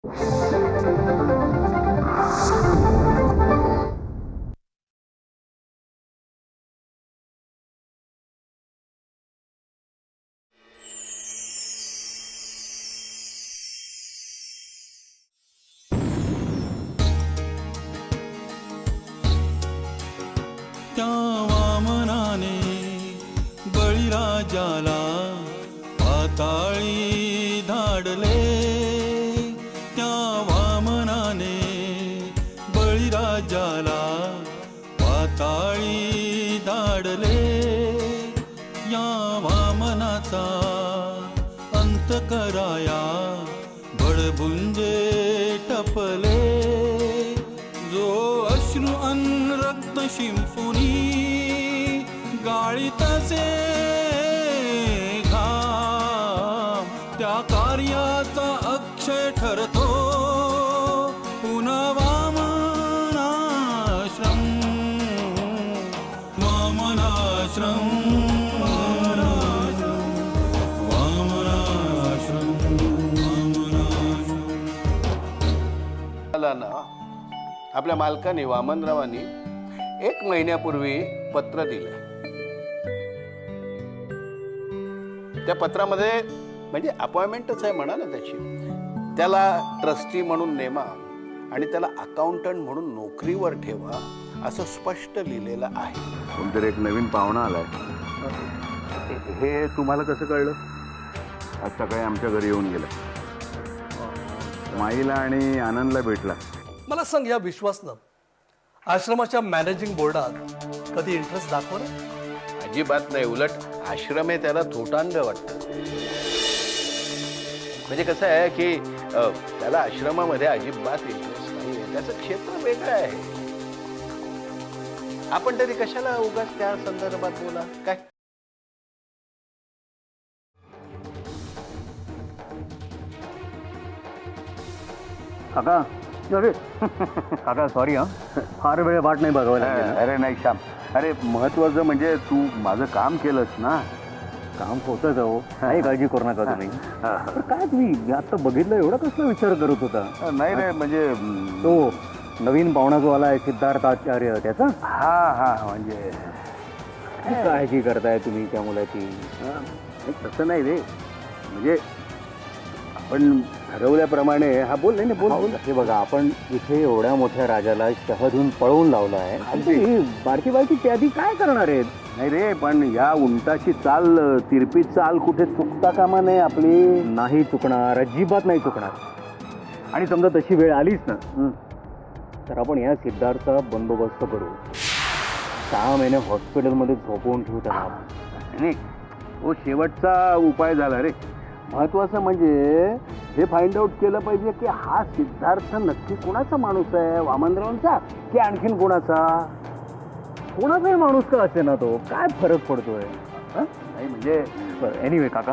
त्या वामनाने बळीराजाला पाताळी धाडले, त्या वामनाने बळीराजाला पाताळी धाडले. या वामनाचा अंत कराया बळबुंजे टपले. जो अश्रू अन रक्त शिंपुनी गाळीतसे घाम, त्या कार्याचा अक्षय ठरतो पुन्हा वामनाश्रम. वामनाश्रम, वामनाश्रम, वामनाश्रम. आपल्या मालकाने वामनरावांनी 1 महिन्यापूर्वी पत्र दिलं. त्या पत्रामध्ये म्हणजे अपॉइंटमेंटच आहे म्हणा ना त्याची. त्याला ट्रस्टी म्हणून नेमा आणि त्याला अकाउंटंट म्हणून नोकरीवर ठेवा असं स्पष्ट लिहिलेलं आहे. कोणतरी एक नवीन पाहुणा आलाय. हे तुम्हाला कसं कळलं? आज सकाळी आमच्या घरी येऊन गेला. माईला आणि आनंदला भेटला. मला सांग, या विश्वासनं आश्रमाच्या मॅनेजिंग बोर्डात कधी इंटरेस्ट दाखवला? अजिबात नाही. उलट आश्रम आहे त्याला थोटांड वाटतं. म्हणजे कसं आहे की त्याला आश्रमामध्ये अजिबात इंटरेस्ट नाही आहे. त्याचं क्षेत्र वेगळं आहे. आपण तरी कशाला उगाच त्या संदर्भात बोला काय. काका, अरे काका सॉरी हा, फार वेळ वाट नाही बघावं लागेल. अरे नाही श्याम, अरे महत्वाचं म्हणजे तू माझं काम केलंस ना. काम होतं जाऊ, काही काळजी करू नका तुम्ही. काय तुम्ही आता बघितलं एवढा कसला विचार करत होता? नाही रे म्हणजे तो नवीन पाहुणा जो आलाय सिद्धार्थ आचार्य त्याचा. हा हा म्हणजे काळजी करताय तुम्ही त्या मुलाची? तसं नाही रे, म्हणजे आपण ठरवल्याप्रमाणे. हा बोल. नाही बोल. हे बघा, आपण इथे एवढ्या मोठ्या राजाला शहरातून पळवून लावला आहे. बारकी बारकी त्यादी काय करणार आहेत? नाही रे, पण या उंटाची चाल, तिरपी चाल कुठे चुकता कामा नये आपली. नाही चुकणार, अजिबात नाही चुकणार. आणि समजा तशी वेळ आलीच ना, तर आपण या सिद्धार्थचा बंदोबस्त करू. 6 महिने हॉस्पिटलमध्ये झोपवून ठेवू त्याला. नाही, तो शेवटचा उपाय झाला रे. महत्वाचं म्हणजे हे फाइंड आउट केलं पाहिजे की हा सिद्धार्थ नक्की कोणाचा माणूस आहे, वामनरावांचा की आणखीन कोणाचा. कोणाचाही माणूस का असे ना, तो काय फरक पडतोय? नाही म्हणजे एनिवे काका,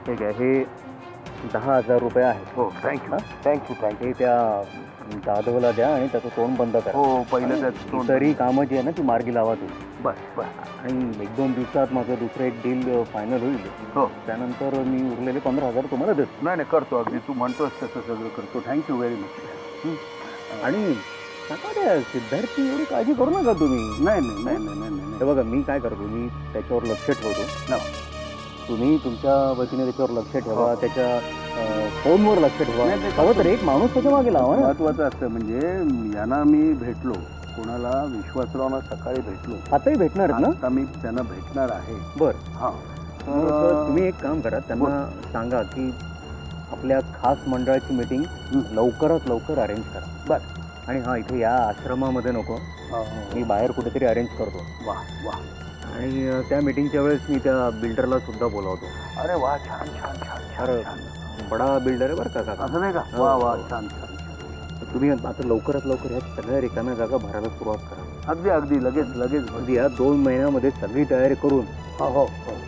ठीक आहे, हे 10,000 रुपये आहेत. हो, थँक्यू. हे त्या जाधवला द्या आणि त्याचं तोंड बंद करा. हो, पहिलं त्याचं तरी कामं जी आहे ना ती मार्गी लावा तू. बस. आणि 1-2 दिवसात माझं दुसरं एक डील फायनल होईल. हो, त्यानंतर मी उरलेले 15,000 तुम्हाला देतो. नाही करतो, अगदी तू म्हणतोस तसं सगळं करतो. Thank you very much. आणि त्या सिद्धार्थची एवढी काळजी करू नका तुम्ही. नाही. हे बघा, मी काय करतो, मी त्याच्यावर लक्ष ठेवतो. तुम्ही तुमच्या वतीने त्याच्यावर लक्ष ठेवा, त्याच्या फोनवर लक्ष ठेवा. हवं तर एक माणूस त्याच्या मागे लावा. महत्वाचं असतं म्हणजे यांना मी भेटलो, कोणाला विश्वासरावना सकाळी भेटलो. आताही भेटणार ना? आता मी त्यांना भेटणार आहे. बरं, हां. तुम्ही एक काम करा, त्यांना सांगा की आपल्या खास मंडळाची मीटिंग लवकरात लवकर अरेंज करा. बरं. आणि हां, इथे या आश्रमामध्ये नको, मी बाहेर कुठेतरी अरेंज करतो. वा. आणि त्या मीटिंगच्या वेळेस मी त्या बिल्डरला सुद्धा बोलावतो. अरे वा, छान. बडा बिल्डर आहे बरं का काका. असं नाही का? वा, छान. तुम्ही आता लवकरात लवकर या सगळ्या रिकाम्या जागा भरायला सुरुवात करा. अगदी लगेच. अगदी या 2 महिन्यामध्ये सगळी तयारी करून हो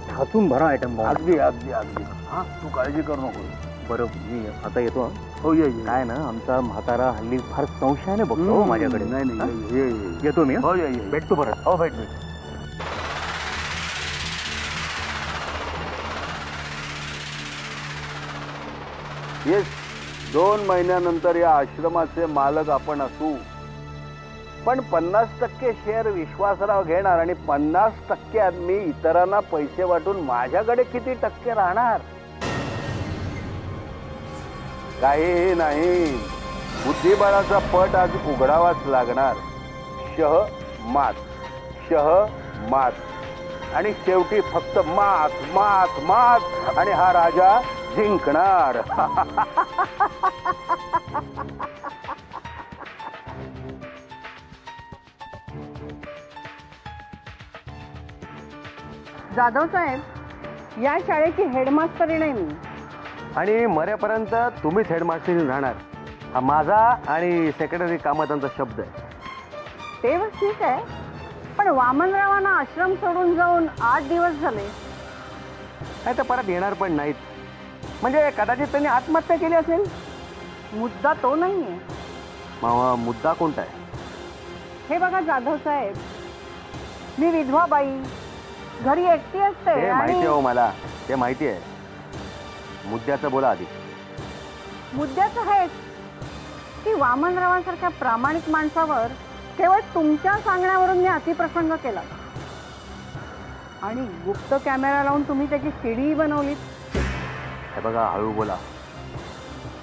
ठासून भरा आयटम. अगदी. हां, तू काळजी करू नको. बरं, मी आता येतो. हो, ये. काय ना, आमचा म्हातारा हल्ली फार संशयाने बघतो माझ्याकडे. नाही, येतो मी. हो, ये. भेटतो परत. हो, भेट. येस, 2 महिन्यानंतर या आश्रमाचे मालक आपण असू, पण 50% शेअर विश्वासराव घेणार आणि 50% मी इतरांना पैसे वाटून माझ्याकडे किती टक्के राहणार? काहीही नाही, बुद्धिबळाचा पट आज उघडावाच लागणार. मात आणि शेवटी फक्त मात आणि हा राजा जिंकणार. जाधव साहेब, या शाळेची हेडमास्टरी नाही मी. आणि मरेपर्यंत तुम्हीच हेडमास्टर राहणार, हा माझा आणि सेक्रेटरी कामतांचा शब्द आहे. ते बस ठीक आहे, पण वामनरावांना आश्रम सोडून जाऊन 8 दिवस झाले. नाही तर परत येणार पण नाहीत. म्हणजे कदाचित त्यांनी आत्महत्या केली असेल. मुद्दा तो नाहीये. मुद्दा कोणता आहे? हे बघा जाधव साहेब, मी विधवा बाई, घरी एकटी असते. ते माहिती आहे हो मला, ते माहिती आहे. मुद्द्याचं बोला आधी. मुद्द्याचं हेच की वामनरावांसारख्या प्रामाणिक माणसावर केवळ तुमच्या सांगण्यावरून मी अतिप्रसंग केला आणि गुप्त कॅमेरा लावून तुम्ही त्याची सीडी बनवली. हे बघा, हळू बोला.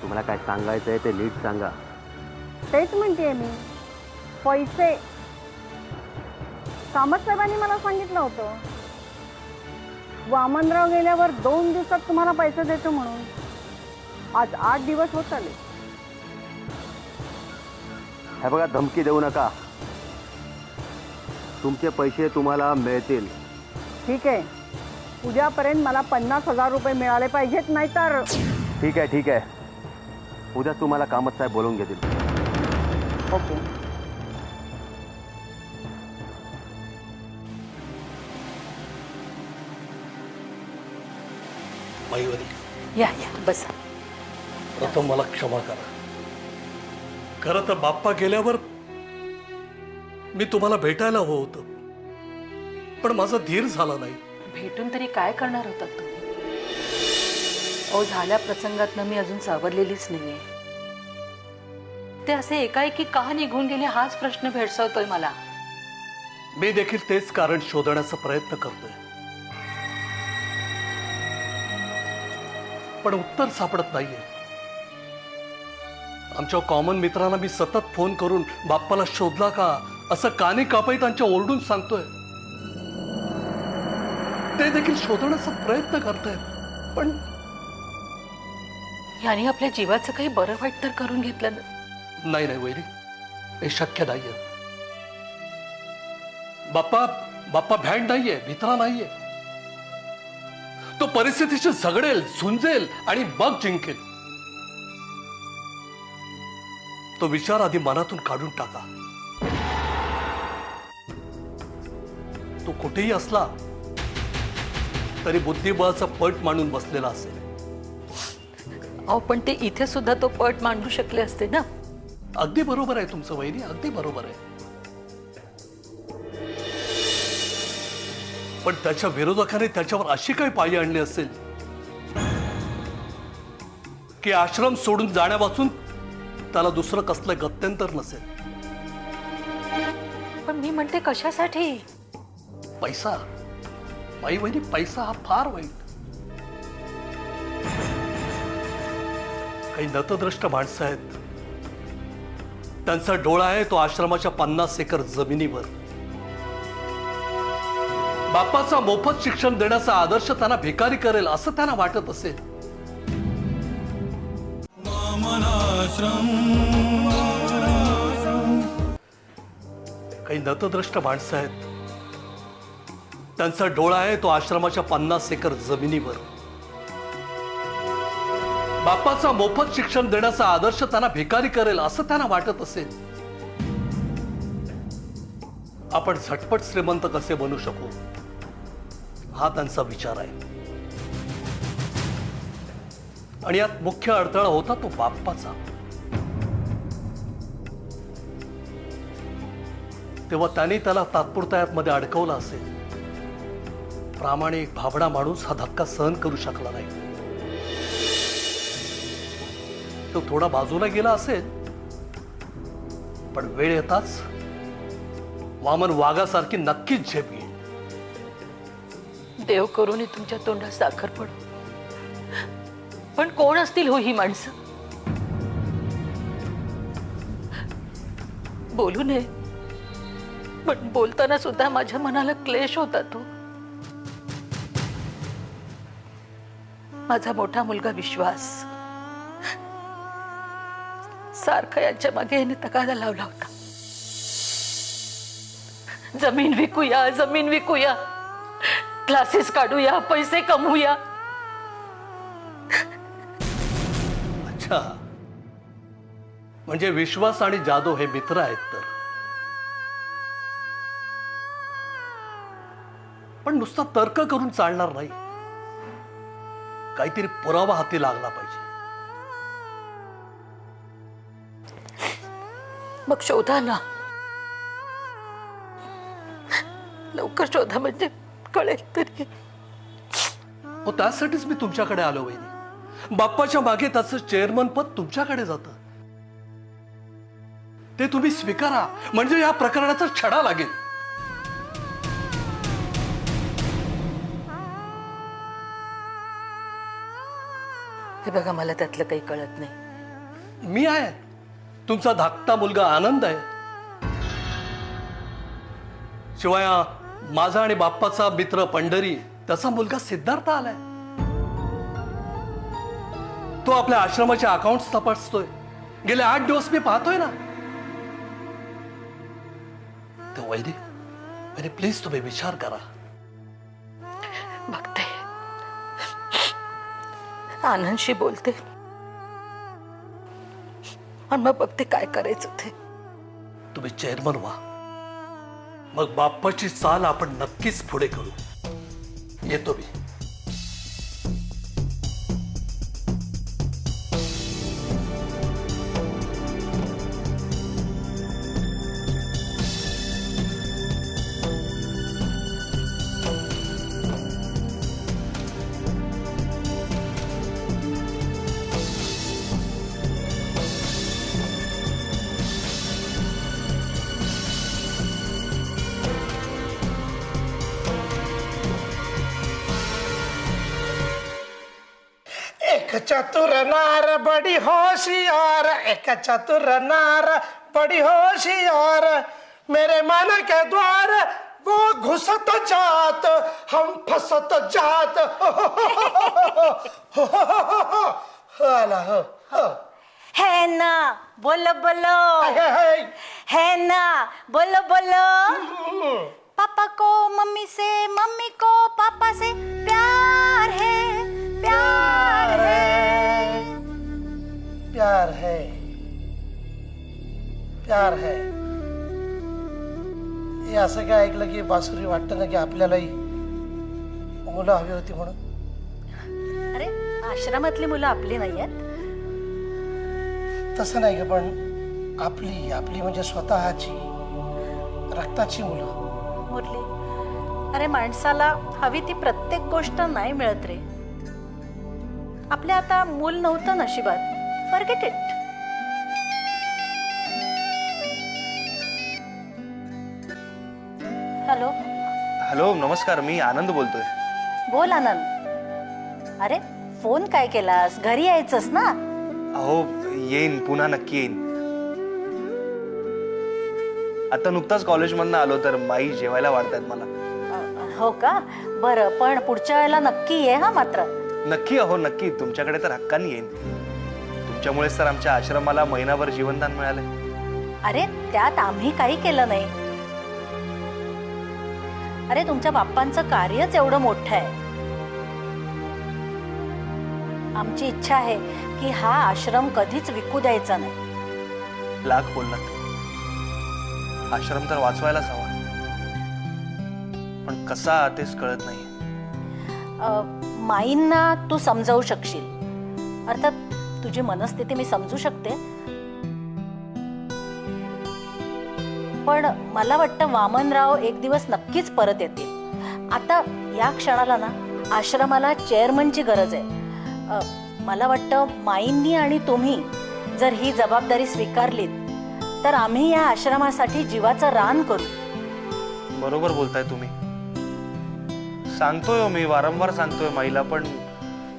तुम्हाला काय सांगायचं आहे ते नीट सांगा. तेच म्हणतेय मी. पैसे कामत साहेबांनी मला सांगितलं होतं, वामनराव गेल्यावर 2 दिवसात तुम्हाला पैसे देतो म्हणून. आज 8 दिवस होत आले. हे बघा, धमकी देऊ नका. तुमचे पैसे तुम्हाला मिळतील. ठीक आहे, उद्यापर्यंत मला 50,000 रुपये मिळाले पाहिजेत, नाही तर. ठीक आहे. उद्याच तुम्हाला कामत साहेब बोलवून घेतील. ओके. माईवरी, या बसा. प्रथम मला क्षमा करा. खरं तर बाप्पा गेल्यावर मी तुम्हाला भेटायला हवं होतं, पण माझा धीर झाला नाही. भेटून तरी काय करणार होतात तुम्ही? ओ, झाल्या प्रसंगातनं मी अजून सावरलेलीच नाहीये. ते असे एकाएकी का निघून गेले हाच प्रश्न भेडसावतोय मला. मी देखील तेच कारण शोधण्याचा प्रयत्न करतोय, पण उत्तर सापडत नाहीये. आमच्या कॉमन मित्रांना मी सतत फोन करून बाप्पाला शोधला का असं कानी कापाईतांच्या ओरडून सांगतोय. ते देखील शोधण्याचा प्रयत्न करतायत, पण याने आपल्या जीवाचं काही बरं वाईट तर करून घेतलं ना? नाही वैरी, हे शक्य नाहीये. बाप्पा भॅड नाहीये, भित्रा नाहीये. तो परिस्थितीशी झगडेल, झुंजेल आणि मग जिंकेल. तो विचार आधी मनातून काढून टाका. तो कुठेही असला तरी बुद्धिबळाचा पट मांडून बसलेला असेल. अहो, पण ते इथे सुद्धा तो पट मांडू शकले असते ना. अगदी बरोबर आहे तुमचं वैरी, अगदी बरोबर आहे. पण त्याच्या विरोधकाने त्याच्यावर अशी काही पाळी आणली असेल की आश्रम सोडून जाण्यापासून त्याला दुसरं कसलं गत्यंतर नसेल. पण मी म्हणते कशासाठी? पैसा. बाई वहिनी, पैसा हा फार वाईट. काही नतद्रष्ट माणसं आहेत, त्यांचा डोळा आहे तो आश्रमाच्या 50 एकर जमिनीवर. बाप्पाचा मोफत शिक्षण देण्याचा आदर्श त्यांना भिकारी करेल असं त्यांना वाटत असेल. काही नतद्रष्ट माणसं आहेत, त्यांचा डोळा आहे तो आश्रमाच्या 50 एकर जमिनीवर. बाप्पाचा मोफत शिक्षण देण्याचा आदर्श त्यांना भिकारी करेल असं त्यांना वाटत असेल. आपण झटपट श्रीमंत कसे बनू शकू हा त्यांचा विचार आहे. आणि यात मुख्य अडथळा होता तो बाप्पाचा. तेव्हा त्याने त्याला तात्पुरत्या मध्ये अडकवलं असेल. प्रामाणिक भाबडा माणूस हा धक्का सहन करू शकला नाही. तो थोडा बाजूला गेला असेल, पण वेळ येताच वामन वाघासारखी नक्कीच झेप घेईल. देव करून तुमच्या तोंडात साखर पडो. पण कोण असतील हो ही माणसं? बोलू नये, पण बोलताना सुद्धा माझ्या मनाला क्लेश होता. तो माझा मोठा मुलगा विश्वास सारखा यांच्या मागे याने तगादा लावला होता. जमीन विकूया, जमीन विकूया, क्लासेस काढूया, पैसे कमवूया. अच्छा, म्हणजे विश्वास आणि जादव हे मित्र आहेत तर. पण नुसता तर्क करून चालणार नाही, काहीतरी पुरावा हाती लागला पाहिजे. मग शोधा ना, लवकर शोधा, म्हणजे कळेल तरी. हो, त्यासाठीच मी तुमच्याकडे आलो वहिनी. बाप्पाच्या मागे त्याचं चेअरमन पद तुमच्याकडे जातं. ते तुम्ही स्वीकारा, म्हणजे या प्रकरणाचा छडा लागेल. हे बघा, मला त्यातलं काही कळत नाही. मी आहे, तुमचा धाकटा मुलगा आनंद आहे. शिवाय माझा आणि बाप्पाचा मित्र पंढरी, त्याचा मुलगा सिद्धार्थ आलाय. तो आपल्या आश्रमाचे अकाउंट तपासतोय. गेले 8 दिवस मी पाहतोय ना. तर वैदी प्लीज तुम्ही विचार करा. बघते, आनंदशी बोलते आणि मग बघते काय करायचं ते. तुम्ही चेअरमन व्हा, मग बाप्पाची चाल आपण नक्कीच पुढे करू. येतो मी. एक चतुर नार बड़ी होशियार, एक चतुर नार बड़ी होशियार, मेरे मन के द्वार वो घुसत जात, हम फसत जात. है ना, बोलो बोलो, है ना, बोलो बोलो. पापा को मम्मी से, मम्मी को पापा से प्यार है, प्यार है, प्यार है, प्यार है. हे असं काय ऐकलं की बासुरी वाटतं ना की आपल्यालाही मुलं हवी होती म्हणून. अरे, आश्रमातली मुलं आपली नाही आहेत. तसं नाही ग, पण आपली आपली म्हणजे स्वतःची रक्ताची मुलं. मुरली, अरे माणसाला हवी ती प्रत्येक गोष्ट नाही मिळत रे. आपल्या आता मूल नव्हतं नशिबात, फॉरगेट इट. हॅलो हॅलो, नमस्कार. मी आनंद बोलतोय. बोल आनंद. अरे, फोन काय केलास? घरी यायचंस ना? अहो, येईन, पुन्हा नक्की येईन. आता नुकताच कॉलेजमधनं आलो, तर माई जेवायला वाढतायत मला. हो का? बरं, पण पुढच्या वेळेला नक्की ये हा. मात्र नक्की. अहो नक्की, तुमच्याकडे तर हक्काने येईन. तुमच्यामुळेच तर आमच्या आश्रमाला महिनाभर जीवनदान मिळालंय. अरे, त्यात आम्ही काही केलं नाही. अरे, तुमच्या बाप्पांचं कार्यच एवढं मोठं आहे. आमची इच्छा आहे की हा आश्रम कधीच विकू द्यायचा नाही. लाख बोललात. आश्रम तर वाचवायलाच हवा, पण कसा तेच कळत नाही. माईंना तू समजावू शकशील. अर्थात तुझी मनस्थिती मी समजू शकते, पण मला वाटतं वामनराव एक दिवस नक्कीच परत येतील. आता या क्षणाला ना आश्रमाला चेअरमनची गरज आहे. मला वाटतं माईंनी आणि तुम्ही जर ही जबाबदारी स्वीकारलीत तर आम्ही या आश्रमासाठी जीवाचं रान करू. बरोबर बोलताय तुम्ही. सांगतोय मी, वारंवार सांगतोय माईला, पण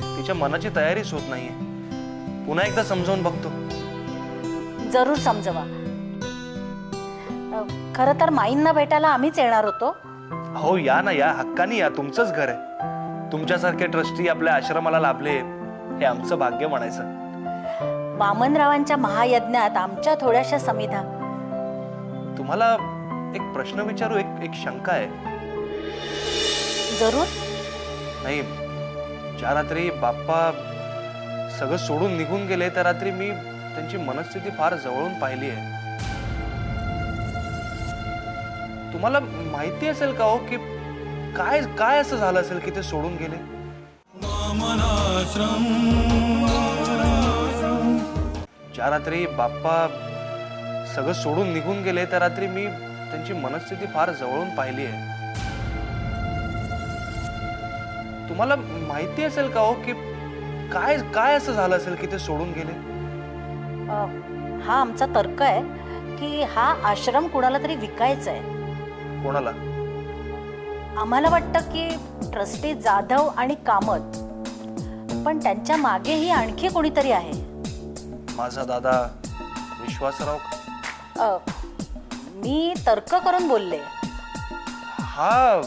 तिच्या मनाची तयारीच होत नाहीये. पुन्हा एकदा समजावून बघतो. जरूर समजवा. खरं तर माईंना भेटायला आम्हीच येणार होतो. हो या ना, या हक्कानी या. तुमचंच घर आहे. तुमच्यासारखे ट्रस्टी आपल्या आश्रमाला लाभले हे आमचं भाग्य म्हणायचं. वामनरावांच्या महायज्ञात आमच्या थोड्याशा समिधा. तुम्हाला एक प्रश्न विचारू, एक शंका आहे. जरूर. नाही, ज्या रात्री बाप्पा सगळं सोडून निघून गेले त्या रात्री मी त्यांची मनस्थिती फार जवळून पाहिली आहे. तुम्हाला माहिती असेल का हो की काय काय असं झालं असेल की ते सोडून गेले? ज्या रात्री बाप्पा सगळं सोडून निघून गेले त्या रात्री मी त्यांची मनस्थिती फार जवळून पाहिली आहे. तुम्हाला माहिती असेल का हो की काय काय असं झालं असेल की ते सोडून गेले? हा आमचा तर्क आहे की हा आश्रम कुणाला तरी विकायचा आहे. कोणाला? आम्हाला वाटतं की ट्रस्टी जाधव आणि कामत, पण त्यांच्या मागेही आणखी कोणीतरी आहे. माझा दादा विश्वासराव? मी तर्क करून बोलले. हा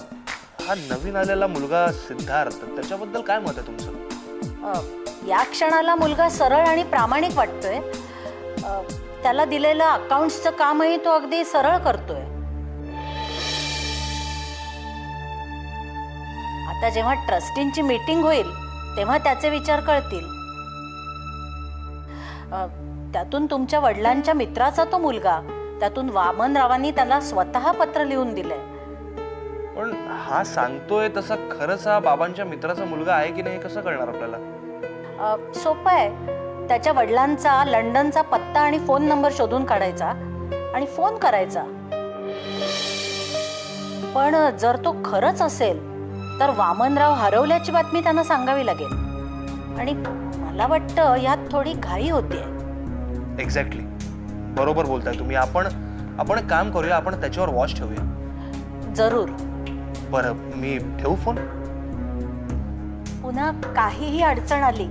नवीन आलेला मुलगा सिद्धार्थ, त्याच्याबद्दल काय मत आहे तुमचं? या क्षणाला मुलगा सरळ आणि प्रामाणिक वाटतोय. त्याला दिलेलं अकाउंट्सचं कामही तो अगदी सरळ करतोय. आता जेव्हा ट्रस्टींची मीटिंग होईल तेव्हा त्याचे विचार कळतील. त्यातून तुमच्या वडिलांच्या मित्राचा तो मुलगा, त्यातून वामनरावांनी त्याला स्वतः पत्र लिहून दिलंय. पण हा सांगतोय तसा खरंच हा बाबांच्या मित्राचा मुलगा आहे की नाही कसं कळणार आपल्याला? सोपं आहे. त्याच्या वडिलांचा लंडनचा पत्ता आणि फोन नंबर शोधून काढायचा आणि फोन करायचा. पण जर तो खरंच असेल तर वामनराव हरवल्याची बातमी त्यांना सांगावी लागेल. आणि मला वाटतं यात थोडी घाई होतीये. एक्झॅक्टली, बरोबर बोलताय तुम्ही. आपण एक काम करूया, आपण त्याच्यावर वॉच ठेवूया. जरूर. बरं, मी ठेवू फोन? पुन्हा काहीही अडचण आली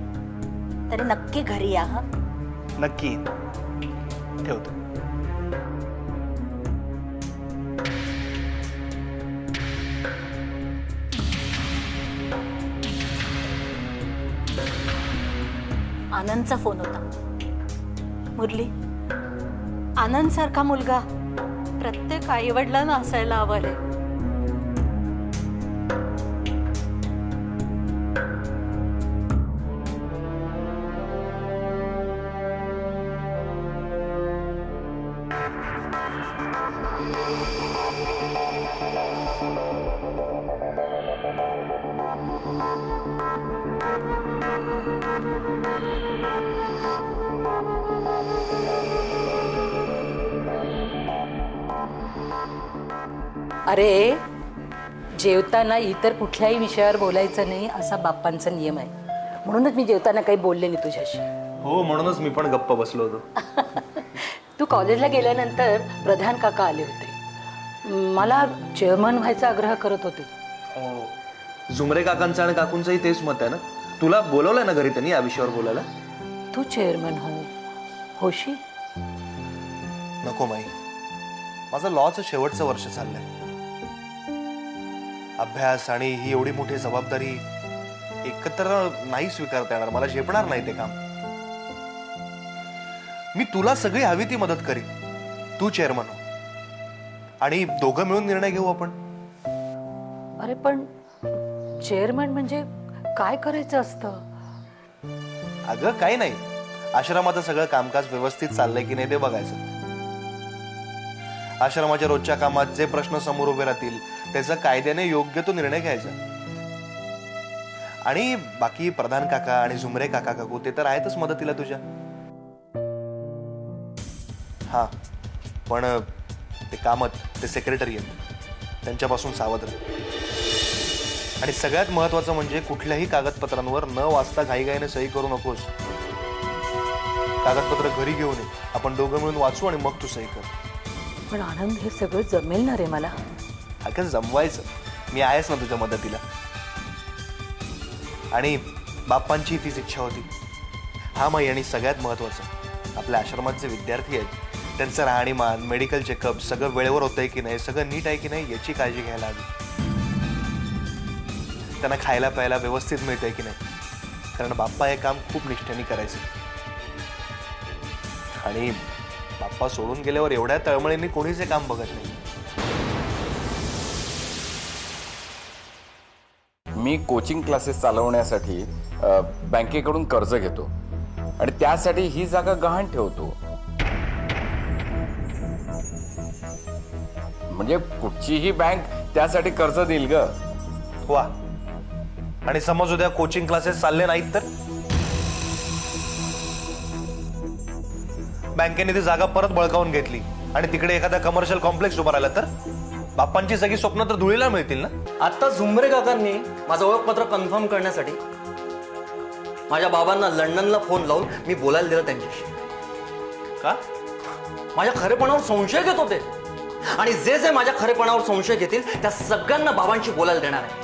तरी नक्की घरी या. हा, नक्की ठेवतो. आनंदचा फोन होता. मुरली, आनंद सारखा मुलगा प्रत्येक आई वडिलांना असायला हवा रे. अरे, जेवताना इतर कुठल्याही विषयावर बोलायचं नाही असा बाप्पांचा नियम आहे. म्हणूनच मी जेवताना काही बोलले नाही तुझ्याशी. हो, म्हणूनच मी पण गप्प बसलो होतो. तू कॉलेजला गेल्यानंतर प्रधान काका आले होते. मला चेअरमन व्हायचा आग्रह करत होते. झुमरे काकांचं आणि काकूंचंही तेच मत आहे ना. तुला बोलवलंय ना घरी त्यांनी या विषयावर बोलायला? तू चेअरमन होशी? नको माई, माझं लॉचं शेवटचं वर्ष चाललंय. अभ्यास आणि ही एवढी मोठी जबाबदारी एकत्र नाही स्वीकारता येणार. मला झेपणार नाही ते काम. मी तुला सगळी हवी ती मदत करीन. तू चेअरमन हो आणि दोघं मिळून निर्णय घेऊ आपण. अरे पण चेअरमन म्हणजे काय करायचं असतं? अगं काही नाही, आश्रमाचं सगळं कामकाज व्यवस्थित चाललंय की नाही ते बघायचं. आश्रमाच्या रोजच्या कामात जे प्रश्न समोर उभे राहतील त्याचा कायद्याने योग्य तो निर्णय घ्यायचा. आणि बाकी प्रधान काका आणि झुमरे काका काकू ते तर आहेतच मदतीला तुझ्या. हा, पण ते कामत, ते सेक्रेटरी आहेत, त्यांच्यापासून सावध राहा. आणि सगळ्यात महत्वाचं म्हणजे कुठल्याही कागदपत्रांवर न वाचता घाईघाईने सही करू नकोस. कागदपत्र घरी घेऊन ये, आपण दोघं मिळून वाचू आणि मग तू सही कर. पण आनंद, हे सगळं जमेल ना रे मला? अगं जमवायचं, मी आहेच ना तुझ्या मदतीला. आणि बाप्पांची तीच इच्छा होती. हा माई, आणि सगळ्यात महत्वाचं, आपल्या आश्रमात जे विद्यार्थी आहेत त्यांचं राहणीमान, मेडिकल चेकअप सगळं वेळेवर होतंय की नाही, सगळं नीट आहे की नाही याची काळजी घ्यायला हवी. त्यांना खायला प्यायला व्यवस्थित मिळतंय की नाही, कारण बाप्पा हे काम खूप निष्ठेने करायचे. आणि बाप्पा सोडून गेल्यावर एवढ्या तळमळीने कोणीच हे काम बघत नाही. मी कोचिंग क्लासेस चालवण्यासाठी बँकेकडून कर्ज घेतो आणि त्यासाठी ही जागा गहाण ठेवतो. म्हणजे कुठचीही बँक त्यासाठी कर्ज देईल ग. वा, आणि समज उद्या कोचिंग क्लासेस चालले नाहीत तर बँकेने ती जागा परत बळकावून घेतली आणि तिकडे एखादा कमर्शियल कॉम्प्लेक्स उभा राहिला तर बाप्पांची सगळी स्वप्न तर धुळीला मिळतील ना. आता झुंबरे काकांनी माझं ओळखपत्र कन्फर्म करण्यासाठी माझ्या बाबांना लंडनला फोन लावून मी बोलायला दिलं त्यांच्याशी. का? माझ्या खरेपणावर संशय घेत होते, आणि जे जे माझ्या खरेपणावर संशय घेतील त्या सगळ्यांना बाबांशी बोलायला देणार आहे.